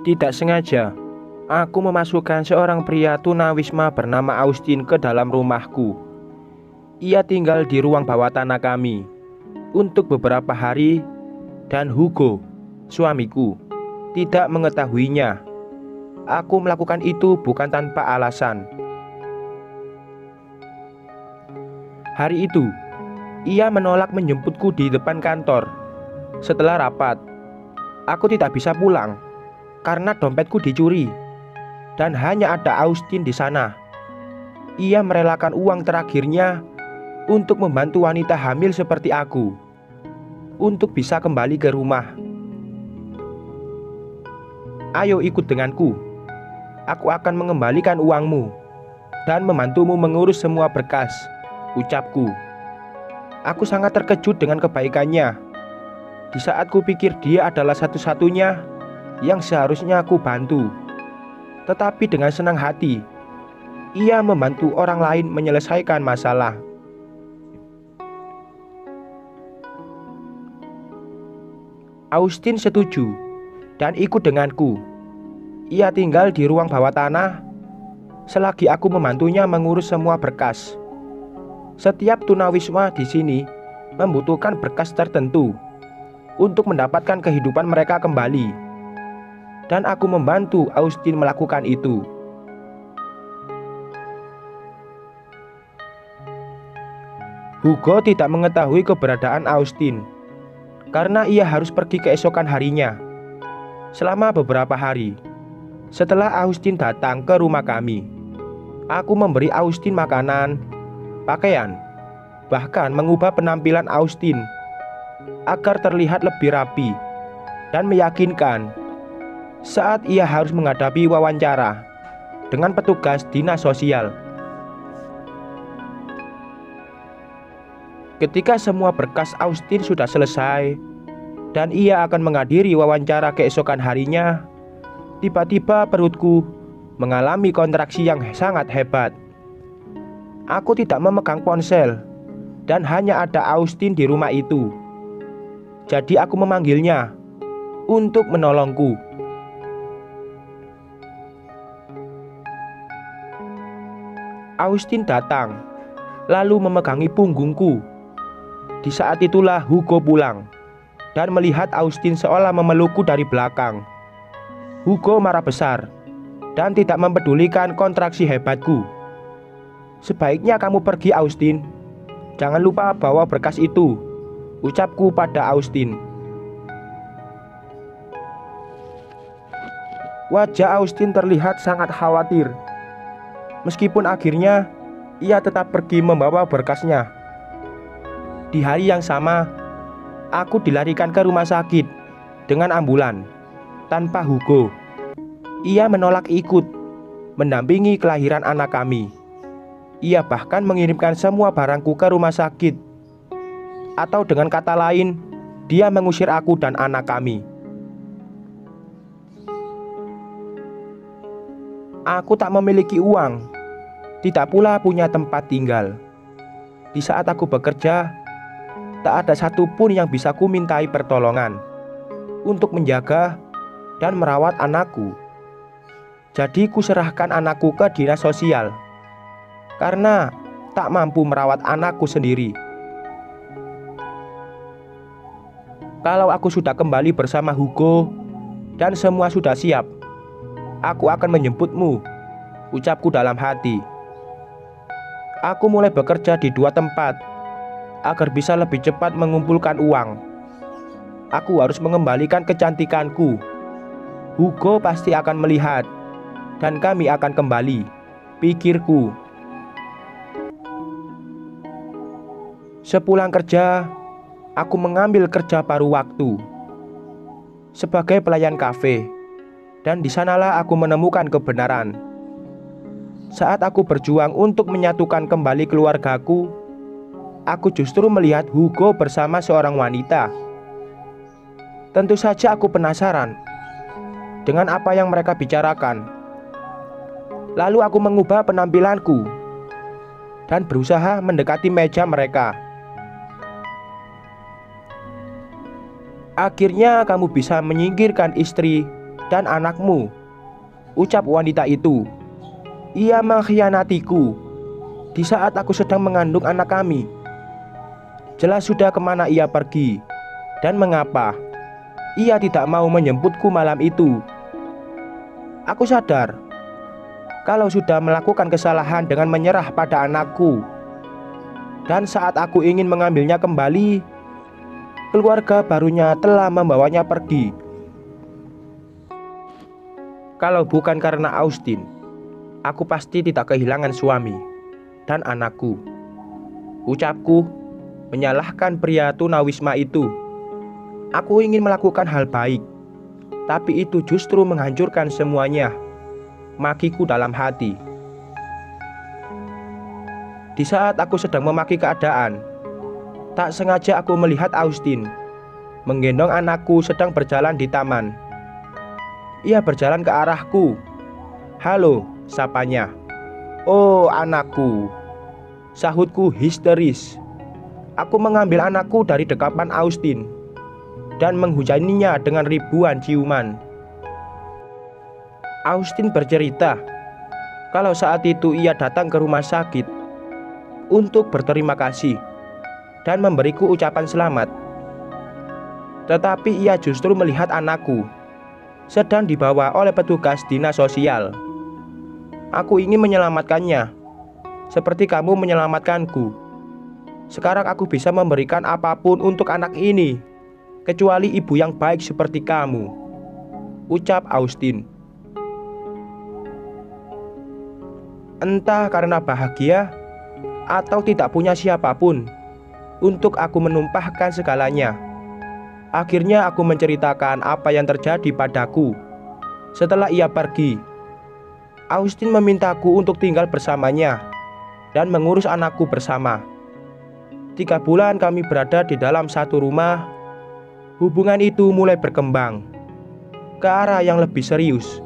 Tidak sengaja, aku memasukkan seorang pria tunawisma bernama Austin ke dalam rumahku. Ia tinggal di ruang bawah tanah kami untuk beberapa hari, dan Hugo, suamiku, tidak mengetahuinya. Aku melakukan itu bukan tanpa alasan. Hari itu, ia menolak menjemputku di depan kantor. Setelah rapat, aku tidak bisa pulang karena dompetku dicuri dan hanya ada Austin di sana. Ia merelakan uang terakhirnya untuk membantu wanita hamil seperti aku untuk bisa kembali ke rumah. Ayo ikut denganku. Aku akan mengembalikan uangmu dan membantumu mengurus semua berkas, ucapku. Aku sangat terkejut dengan kebaikannya. Di saat kupikir dia adalah satu-satunya yang seharusnya aku bantu. Tetapi dengan senang hati, ia membantu orang lain menyelesaikan masalah. Austin setuju dan ikut denganku. Ia tinggal di ruang bawah tanah selagi aku membantunya mengurus semua berkas. Setiap tunawisma di sini membutuhkan berkas tertentu untuk mendapatkan kehidupan mereka kembali. Dan aku membantu Austin melakukan itu. Hugo tidak mengetahui keberadaan Austin karena ia harus pergi keesokan harinya. Selama beberapa hari setelah Austin datang ke rumah kami, aku memberi Austin makanan, pakaian, bahkan mengubah penampilan Austin agar terlihat lebih rapi dan meyakinkan saat ia harus menghadapi wawancara dengan petugas dinas sosial. Ketika semua berkas Austin sudah selesai dan ia akan menghadiri wawancara keesokan harinya, tiba-tiba perutku mengalami kontraksi yang sangat hebat. Aku tidak memegang ponsel dan hanya ada Austin di rumah itu. Jadi aku memanggilnya untuk menolongku. Austin datang, lalu memegangi punggungku. Di saat itulah Hugo pulang dan melihat Austin seolah memelukku dari belakang. Hugo marah besar dan tidak mempedulikan kontraksi hebatku. Sebaiknya kamu pergi, Austin. Jangan lupa bawa berkas itu, ucapku pada Austin. Wajah Austin terlihat sangat khawatir. Meskipun akhirnya ia tetap pergi membawa berkasnya. Di hari yang sama, aku dilarikan ke rumah sakit dengan ambulan tanpa Hugo. Ia menolak ikut mendampingi kelahiran anak kami. Ia bahkan mengirimkan semua barangku ke rumah sakit. Atau dengan kata lain, dia mengusir aku dan anak kami. Aku tak memiliki uang, tidak pula punya tempat tinggal. Di saat aku bekerja, tak ada satupun yang bisa ku mintai pertolongan untuk menjaga dan merawat anakku. Jadi ku serahkan anakku ke dinas sosial karena tak mampu merawat anakku sendiri. Kalau aku sudah kembali bersama Hugo dan semua sudah siap, aku akan menjemputmu, ucapku dalam hati. Aku mulai bekerja di 2 tempat agar bisa lebih cepat mengumpulkan uang. Aku harus mengembalikan kecantikanku. Hugo pasti akan melihat dan kami akan kembali, pikirku. Sepulang kerja, aku mengambil kerja paruh waktu sebagai pelayan kafe, dan di sanalah aku menemukan kebenaran. Saat aku berjuang untuk menyatukan kembali keluargaku, aku justru melihat Hugo bersama seorang wanita. Tentu saja aku penasaran dengan apa yang mereka bicarakan. Lalu aku mengubah penampilanku dan berusaha mendekati meja mereka. Akhirnya kamu bisa menyingkirkan istri dan anakmu," ucap wanita itu. "Ia mengkhianatiku di saat aku sedang mengandung anak kami. Jelas sudah kemana ia pergi dan mengapa ia tidak mau menjemputku malam itu. Aku sadar kalau sudah melakukan kesalahan dengan menyerah pada anakku. Dan saat aku ingin mengambilnya kembali, keluarga barunya telah membawanya pergi. Kalau bukan karena Austin, aku pasti tidak kehilangan suami dan anakku," ucapku menyalahkan pria tunawisma itu. Aku ingin melakukan hal baik, tapi itu justru menghancurkan semuanya, makiku dalam hati. Di saat aku sedang memaki keadaan, tak sengaja aku melihat Austin menggendong anakku sedang berjalan di taman. Ia berjalan ke arahku. "Halo," sapanya. "Oh, anakku," sahutku histeris. Aku mengambil anakku dari dekapan Austin dan menghujaninya dengan ribuan ciuman. Austin bercerita kalau saat itu ia datang ke rumah sakit untuk berterima kasih dan memberiku ucapan selamat. Tetapi ia justru melihat anakku sedang dibawa oleh petugas dinas sosial. Aku ingin menyelamatkannya, seperti kamu menyelamatkanku. Sekarang aku bisa memberikan apapun untuk anak ini, kecuali ibu yang baik seperti kamu," ucap Austin. Entah karena bahagia atau tidak punya siapapun untuk aku menumpahkan segalanya, akhirnya aku menceritakan apa yang terjadi padaku setelah ia pergi. Austin memintaku untuk tinggal bersamanya dan mengurus anakku bersama. 3 bulan kami berada di dalam satu rumah. Hubungan itu mulai berkembang ke arah yang lebih serius.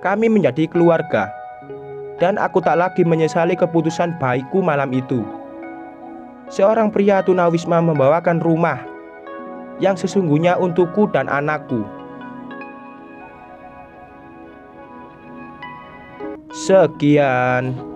Kami menjadi keluarga, dan aku tak lagi menyesali keputusan baikku malam itu. Seorang pria tunawisma membawakan rumah yang sesungguhnya untukku dan anakku. Sekian.